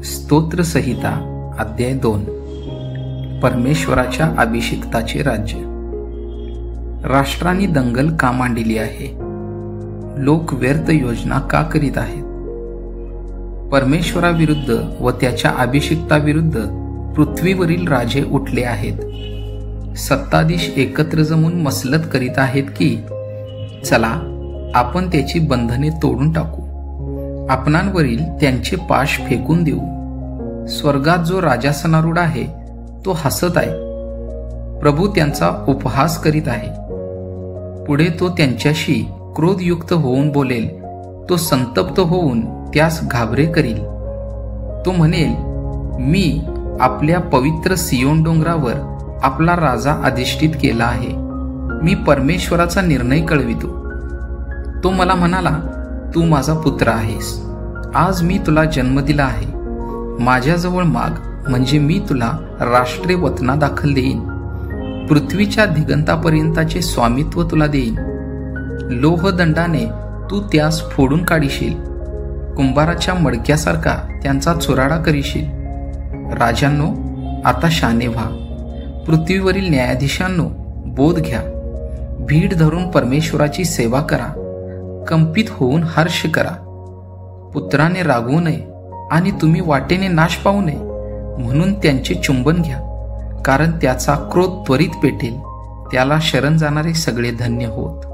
स्तोत्रसंहिता अध्याय 2 परमेश्वराच्या अभिषिक्ताचे राज्य. राष्ट्रांनी दंगल का मांडली आहे? लोक व्यर्थ योजना का करीत आहेत? परमेश्वराविरुद्ध व त्याच्या अभिषिक्ताविरुद्ध पृथ्वीवरील राजे उठले आहेत. सत्ताधीश एकत्र जमून मसलत करीत आहेत की चला आपण त्याची बंधने तोडून टाकू, आपणांवरील त्यांचे पाश फेकून देऊ. स्वर्गात जो राजासनारूढ आहे तो हसत आहे. प्रभू त्यांचा उपहास करीत आहे. पुढे तो त्यांच्याशी क्रोधयुक्त होऊन बोलेल. तो संतप्त होऊन त्यास घाबरे करील. तो म्हणेल, मी आपल्या पवित्र सियोन डोंगरावर आपला राजा अधिष्ठित केला आहे. मी परमेश्वराचा निर्णय कळवितो. तो मला म्हणाला, तू माझा पुत्र आहेस. आज मी तुला जन्म दिला आहे. माझ्याजवळ माग, म्हणजे मी तुला राष्ट्रे वतना दाखल देईन. पृथ्वीच्या दिगंतापर्यंताचे स्वामित्व तुला देईन. लोहदंडाने तू त्यास फोडून काढीशील. कुंभाराच्या मडक्यासारखा त्यांचा चुराडा करीशील. राजांनो, आता शाने व्हा. पृथ्वीवरील न्यायाधीशांनो, बोध घ्या. भीड धरून परमेश्वराची सेवा करा. कंपित होऊन हर्ष करा. पुत्राने रागवू नये आणि तुम्ही वाटेने नाश पावू नये म्हणून त्यांचे चुंबन घ्या, कारण त्याचा क्रोध त्वरित पेटेल. त्याला शरण जाणारे सगळे धन्य होत.